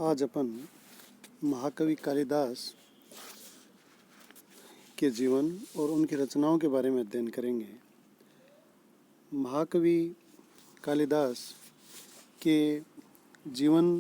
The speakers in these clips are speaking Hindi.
आज अपन महाकवि कालिदास के जीवन और उनकी रचनाओं के बारे में अध्ययन करेंगे। महाकवि कालिदास के जीवन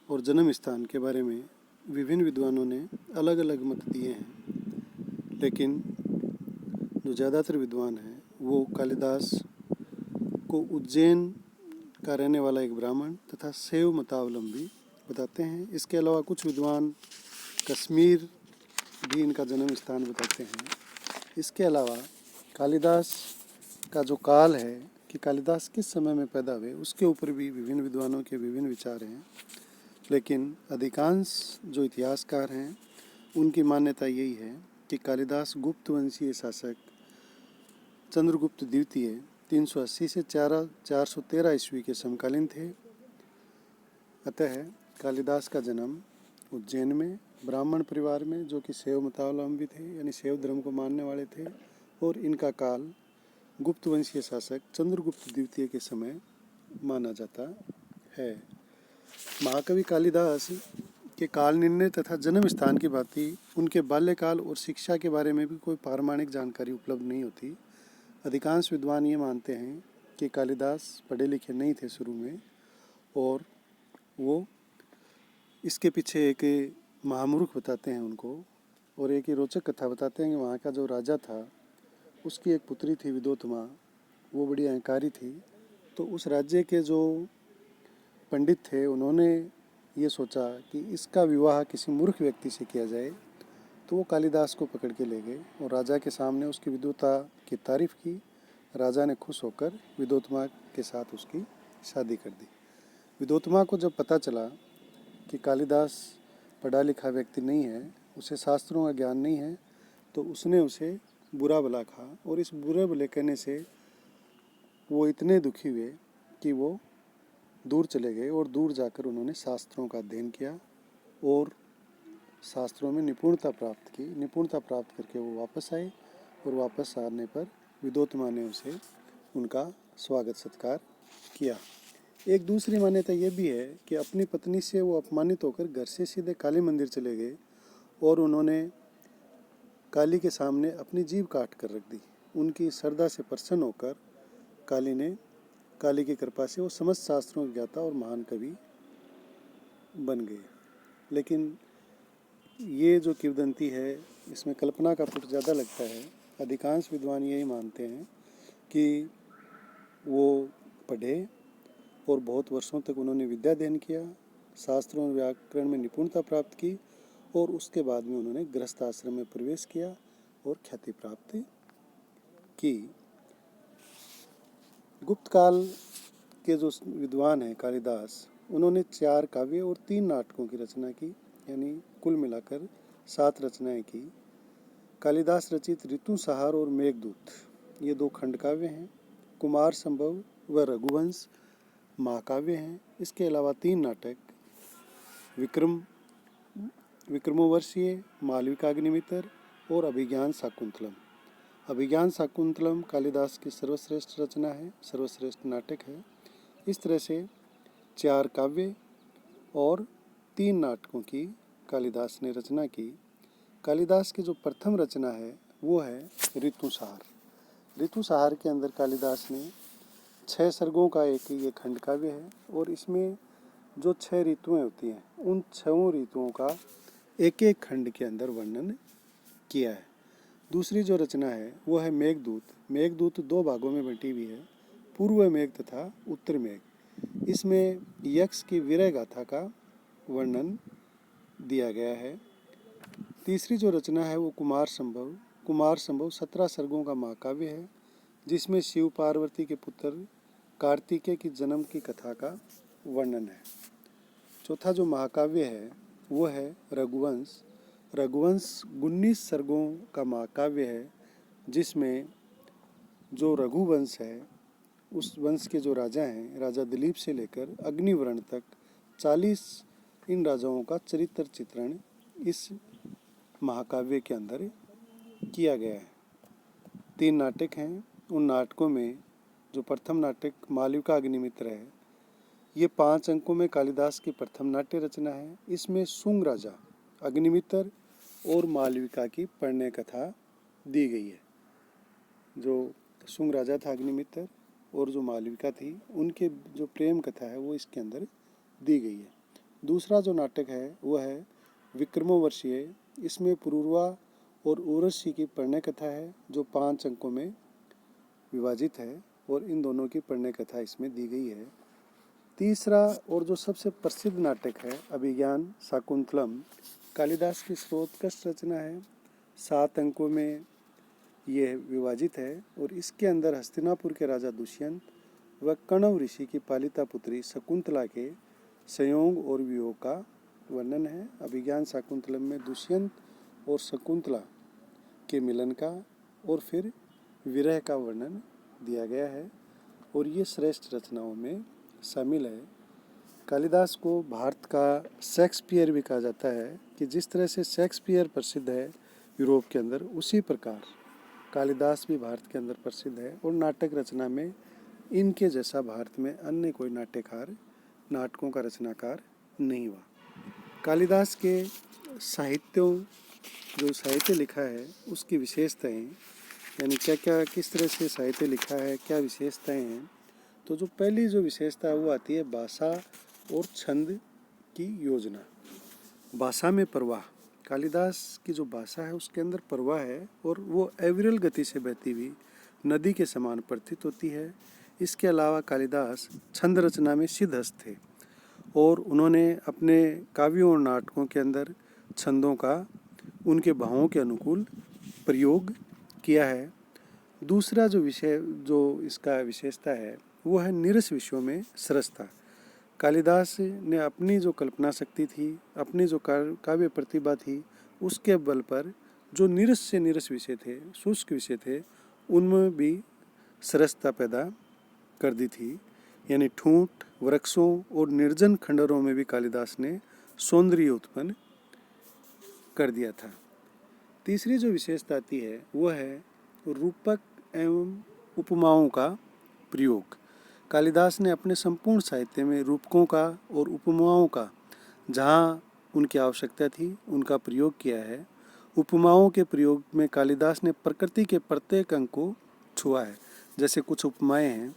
और जन्म स्थान के बारे में विभिन्न विद्वानों ने अलग अलग मत दिए हैं, लेकिन जो ज़्यादातर विद्वान हैं वो कालिदास को उज्जैन का रहने वाला एक ब्राह्मण तथा शैव मतावलंबी बताते हैं। इसके अलावा कुछ विद्वान कश्मीर भी इनका जन्म स्थान बताते हैं। इसके अलावा कालिदास का जो काल है कि कालिदास किस समय में पैदा हुए, उसके ऊपर भी विभिन्न विद्वानों के विभिन्न विचार हैं, लेकिन अधिकांश जो इतिहासकार हैं उनकी मान्यता यही है कि कालिदास गुप्त वंशीय शासक चंद्रगुप्त द्वितीय 380 से 413 ईस्वी के समकालीन थे। अतः कालिदास का जन्म उज्जैन में ब्राह्मण परिवार में, जो कि शैव मतावलंबी थे, यानी शैव धर्म को मानने वाले थे, और इनका काल गुप्त वंशीय शासक चंद्रगुप्त द्वितीय के समय माना जाता है। महाकवि कालिदास के काल निर्णय तथा जन्म स्थान की भांति उनके बाल्यकाल और शिक्षा के बारे में भी कोई प्रामाणिक जानकारी उपलब्ध नहीं होती। अधिकांश विद्वान ये मानते हैं कि कालिदास पढ़े लिखे नहीं थे शुरू में, और वो इसके पीछे एक महामूर्ख बताते हैं उनको, और एक ही रोचक कथा बताते हैं कि वहाँ का जो राजा था उसकी एक पुत्री थी विदोत्मा, वो बड़ी अहंकारी थी। तो उस राज्य के जो पंडित थे उन्होंने ये सोचा कि इसका विवाह किसी मूर्ख व्यक्ति से किया जाए, तो वो कालिदास को पकड़ के ले गए और राजा के सामने उसकी विद्वता की तारीफ़ की। राजा ने खुश होकर विदोत्मा के साथ उसकी शादी कर दी। विदोत्मा को जब पता चला कि कालिदास पढ़ा लिखा व्यक्ति नहीं है, उसे शास्त्रों का ज्ञान नहीं है, तो उसने उसे बुरा भला कहा, और इस बुरे भले कहने से वो इतने दुखी हुए कि वो दूर चले गए, और दूर जाकर उन्होंने शास्त्रों का अध्ययन किया और शास्त्रों में निपुणता प्राप्त की। निपुणता प्राप्त करके वो वापस आए, और वापस आने पर विदोत्मा ने उसे उनका स्वागत सत्कार किया। एक दूसरी मान्यता ये भी है कि अपनी पत्नी से वो अपमानित होकर घर से सीधे काली मंदिर चले गए और उन्होंने काली के सामने अपनी जीभ काट कर रख दी। उनकी श्रद्धा से प्रसन्न होकर काली की कृपा से वो समस्त शास्त्रों के ज्ञाता और महान कवि बन गए। लेकिन ये जो किंवदंती है इसमें कल्पना का पुट ज़्यादा लगता है। अधिकांश विद्वान यही मानते हैं कि वो पढ़े और बहुत वर्षों तक उन्होंने विद्या अध्ययन किया, शास्त्रों और व्याकरण में निपुणता प्राप्त की, और उसके बाद में उन्होंने गृहस्थ आश्रम में प्रवेश किया और ख्याति प्राप्त की। गुप्त काल के जो विद्वान हैं कालिदास, उन्होंने 4 काव्य और 3 नाटकों की रचना की, यानी कुल मिलाकर 7 रचनाएं की। कालिदास रचित ऋतुसंहार और मेघदूत ये 2 खंड काव्य हैं। कुमार संभव व रघुवंश महाकाव्य हैं। इसके अलावा 3 नाटक विक्रमोर्वशीय, मालविकाग्निमित्र और अभिज्ञान शाकुंतलम। अभिज्ञान शाकुंतलम कालिदास की सर्वश्रेष्ठ रचना है, सर्वश्रेष्ठ नाटक है। इस तरह से 4 काव्य और 3 नाटकों की कालिदास ने रचना की। कालिदास की जो प्रथम रचना है वो है ऋतुसंहार। ऋतुसंहार के अंदर कालिदास ने 6 सर्गों का एक ये खंड काव्य है, और इसमें जो 6 ऋतुएं होती हैं उन 6 ऋतुओं का एक एक खंड के अंदर वर्णन किया है। दूसरी जो रचना है वो है मेघदूत। मेघदूत 2 भागों में बंटी हुई है, पूर्व मेघ तथा उत्तर मेघ। इसमें यक्ष की वीरय गाथा का वर्णन दिया गया है। तीसरी जो रचना है वो कुमार संभव 17 सर्गों का महाकाव्य है, जिसमें शिव पार्वती के पुत्र कार्तिकेय की जन्म की कथा का वर्णन है। चौथा जो महाकाव्य है वो है रघुवंश। रघुवंश 19 सर्गों का महाकाव्य है, जिसमें जो रघुवंश है उस वंश के जो राजा हैं, राजा दिलीप से लेकर अग्निवर्ण तक 40 इन राजाओं का चरित्र चित्रण इस महाकाव्य के अंदर किया गया है। 3 नाटक हैं। उन नाटकों में जो प्रथम नाटक मालविका अग्निमित्र है, ये 5 अंकों में कालिदास की प्रथम नाट्य रचना है। इसमें शुंग राजा, अग्निमित्र और मालविका की प्रणय कथा दी गई है। जो शुंग राजा था अग्निमित्र और जो मालविका थी, उनके जो प्रेम कथा है वो इसके अंदर दी गई है। दूसरा जो नाटक है वह है विक्रमोर्वशीय। इसमें पुरूरवा और उर्वशी की प्रणय कथा है जो 5 अंकों में विभाजित है और इन दोनों की प्रणय कथा इसमें दी गई है। तीसरा और जो सबसे प्रसिद्ध नाटक है अभिज्ञान शाकुंतलम, कालिदास की स्रोतकश रचना है। 7 अंकों में यह विभाजित है और इसके अंदर हस्तिनापुर के राजा दुष्यंत व कण्व ऋषि की पालिता पुत्री शकुंतला के संयोग और वियोग का वर्णन है। अभिज्ञान शाकुंतलम में दुष्यंत और शकुंतला के मिलन का और फिर विरह का वर्णन दिया गया है और ये श्रेष्ठ रचनाओं में शामिल है। कालिदास को भारत का शेक्सपियर भी कहा जाता है कि जिस तरह से शेक्सपियर प्रसिद्ध है यूरोप के अंदर, उसी प्रकार कालिदास भी भारत के अंदर प्रसिद्ध है और नाटक रचना में इनके जैसा भारत में अन्य कोई नाट्यकार, नाटकों का रचनाकार नहीं हुआ। कालिदास के साहित्यों, जो साहित्य लिखा है उसकी विशेषताएं, यानी क्या क्या किस तरह से साहित्य लिखा है, क्या विशेषताएं हैं। तो जो पहली जो विशेषता है वो आती है भाषा और छंद की योजना। भाषा में प्रवाह, कालिदास की जो भाषा है उसके अंदर प्रवाह है और वो एवरेल गति से बहती हुई नदी के समान प्रतीत होती है। इसके अलावा कालिदास छंद रचना में सिद्धहस्त थे और उन्होंने अपने काव्यों और नाटकों के अंदर छंदों का उनके भावों के अनुकूल प्रयोग किया है। दूसरा जो विषय, जो इसका विशेषता है वो है निरस विषयों में सरसता। कालिदास ने अपनी जो कल्पना शक्ति थी, अपनी जो काव्य प्रतिभा थी, उसके बल पर जो निरस से निरस विषय थे, शुष्क विषय थे, उनमें भी सरसता पैदा कर दी थी। यानी ठूंठ, वृक्षों और निर्जन खंडरों में भी कालिदास ने सौंदर्य उत्पन्न कर दिया था। तीसरी जो विशेषता आती है वह है रूपक एवं उपमाओं का प्रयोग। कालिदास ने अपने संपूर्ण साहित्य में रूपकों का और उपमाओं का जहाँ उनकी आवश्यकता थी उनका प्रयोग किया है। उपमाओं के प्रयोग में कालिदास ने प्रकृति के प्रत्येक अंग को छुआ है। जैसे कुछ उपमाएं हैं,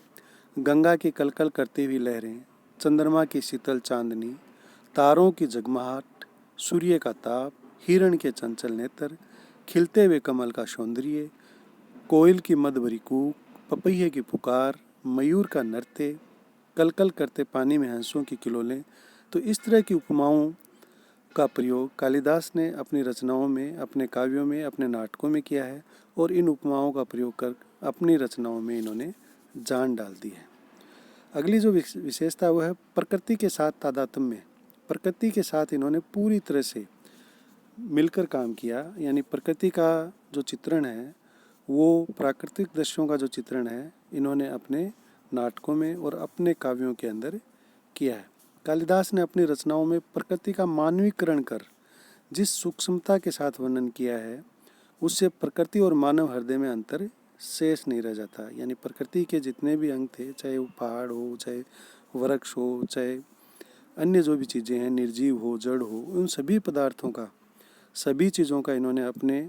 गंगा की कलकल करती हुई लहरें, चंद्रमा की शीतल चांदनी, तारों की जगमगाहट, सूर्य का ताप, हिरण के चंचल नेत्र, खिलते हुए कमल का सौंदर्य, कोयल की मद भरी कूक, पपैये की पुकार, मयूर का नृत्य, कलकल करते पानी में हंसों की किलोलें। तो इस तरह की उपमाओं का प्रयोग कालिदास ने अपनी रचनाओं में, अपने काव्यों में, अपने नाटकों में किया है और इन उपमाओं का प्रयोग कर अपनी रचनाओं में इन्होंने जान डाल दी है। अगली जो विशेषता वो है प्रकृति के साथ तादात्म्य। प्रकृति के साथ इन्होंने पूरी तरह से मिलकर काम किया। यानी प्रकृति का जो चित्रण है, वो प्राकृतिक दृश्यों का जो चित्रण है, इन्होंने अपने नाटकों में और अपने काव्यों के अंदर किया है। कालिदास ने अपनी रचनाओं में प्रकृति का मानवीकरण कर जिस सूक्ष्मता के साथ वर्णन किया है, उससे प्रकृति और मानव हृदय में अंतर शेष नहीं रह जाता। यानी प्रकृति के जितने भी अंग थे, चाहे वो पहाड़ हो, चाहे वृक्ष हो, चाहे अन्य जो भी चीज़ें हैं, निर्जीव हो, जड़ हो, उन सभी पदार्थों का, सभी चीज़ों का इन्होंने अपने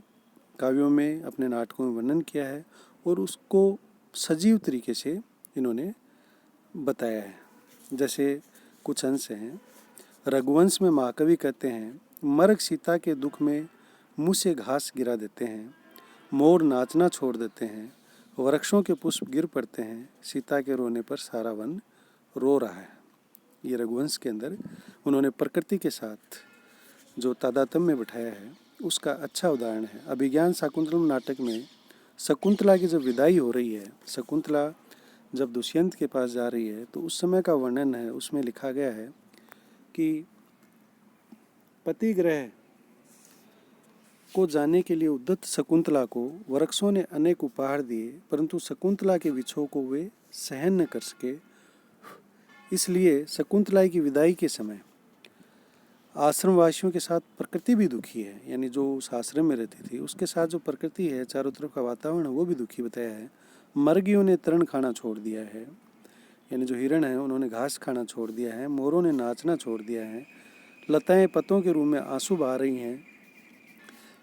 काव्यों में, अपने नाटकों में वर्णन किया है और उसको सजीव तरीके से इन्होंने बताया है। जैसे कुछ अंश हैं। रघुवंश में महाकवि कहते हैं, मर्ग सीता के दुख में मुँह से घास गिरा देते हैं, मोर नाचना छोड़ देते हैं, वृक्षों के पुष्प गिर पड़ते हैं, सीता के रोने पर सारा वन रो रहा है। ये रघुवंश के अंदर उन्होंने प्रकृति के साथ जो तादात्म्य बिठाया है उसका अच्छा उदाहरण है। अभिज्ञान शाकुंतलम नाटक में शकुंतला की जब विदाई हो रही है, शकुंतला जब दुष्यंत के पास जा रही है, तो उस समय का वर्णन है। उसमें लिखा गया है कि पति गृह को जाने के लिए उद्यत शकुंतला को वृक्षों ने अनेक उपहार दिए, परंतु शकुंतला के विछोह को वे सहन न कर सके। इसलिए शकुंतला की विदाई के समय आश्रमवासियों के साथ प्रकृति भी दुखी है। यानी जो उस आश्रम में रहती थी उसके साथ जो प्रकृति है, चारों तरफ का वातावरण है, वो भी दुखी बताया है। मर्गियों ने तृण खाना छोड़ दिया है, यानी जो हिरण हैं उन्होंने घास खाना छोड़ दिया है, मोरों ने नाचना छोड़ दिया है, लताएं पत्तों के रूप में आंसू बहा रही हैं,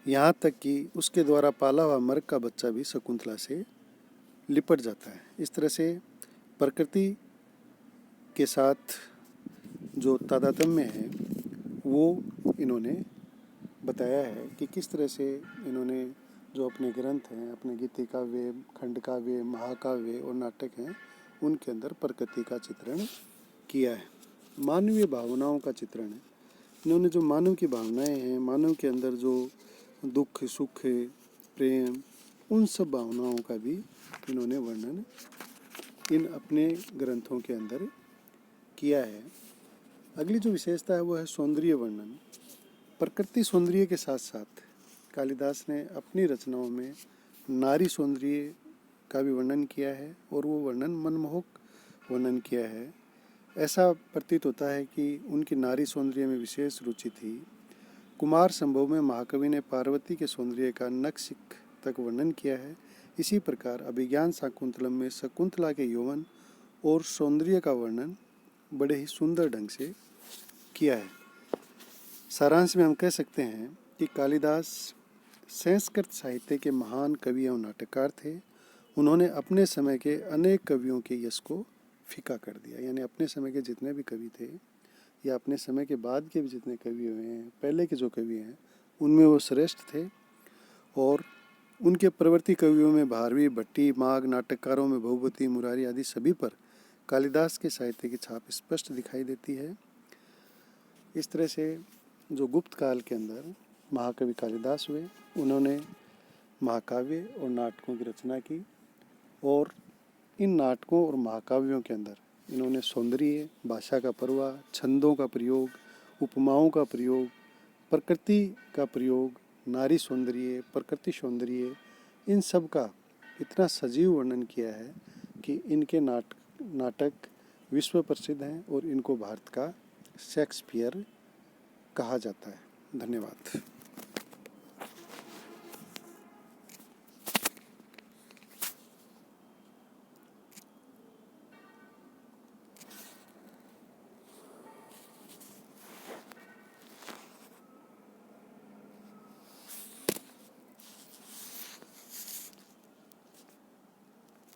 यहाँ तक कि उसके द्वारा पाला हुआ मर्ग का बच्चा भी शकुंतला से लिपट जाता है। इस तरह से प्रकृति के साथ जो तादात्म्य है वो इन्होंने बताया है कि किस तरह से इन्होंने जो अपने ग्रंथ हैं, अपने गीति काव्य, खंड काव्य, महाकाव्य और नाटक हैं, उनके अंदर प्रकृति का चित्रण किया है। मानवीय भावनाओं का चित्रण है। इन्होंने जो मानव की भावनाएं हैं, मानव के अंदर जो दुख, सुख, प्रेम, उन सब भावनाओं का भी इन्होंने वर्णन इन अपने ग्रंथों के अंदर किया है। अगली जो विशेषता है वो है सौंदर्य वर्णन। प्रकृति सौंदर्य के साथ साथ कालिदास ने अपनी रचनाओं में नारी सौंदर्य का भी वर्णन किया है और वो वर्णन मनमोहक वर्णन किया है। ऐसा प्रतीत होता है कि उनकी नारी सौंदर्य में विशेष रुचि थी। कुमार संभव में महाकवि ने पार्वती के सौंदर्य का नखशिख तक वर्णन किया है। इसी प्रकार अभिज्ञान शाकुंतलम में शकुंतला के यौवन और सौंदर्य का वर्णन बड़े ही सुंदर ढंग से किया है। सारांश में हम कह सकते हैं कि कालिदास संस्कृत साहित्य के महान कवि एवं नाटककार थे। उन्होंने अपने समय के अनेक कवियों के यश को फीका कर दिया, यानी अपने समय के जितने भी कवि थे या अपने समय के बाद के भी जितने कवि हुए हैं, पहले के जो कवि हैं, उनमें वो श्रेष्ठ थे। और उनके प्रवर्ती कवियों में भारवी, भट्टी, माघ, नाटककारों में भगवती, मुरारी आदि सभी पर कालिदास के साहित्य की छाप स्पष्ट दिखाई देती है। इस तरह से जो गुप्त काल के अंदर महाकवि कालिदास हुए, उन्होंने महाकाव्य और नाटकों की रचना की और इन नाटकों और महाकाव्यों के अंदर इन्होंने सौंदर्य, भाषा का परवा, छंदों का प्रयोग, उपमाओं का प्रयोग, प्रकृति का प्रयोग, नारी सौंदर्य, प्रकृति सौंदर्य, इन सब का इतना सजीव वर्णन किया है कि इनके नाटक विश्व प्रसिद्ध हैं और इनको भारत का शेक्सपियर कहा जाता है। धन्यवाद।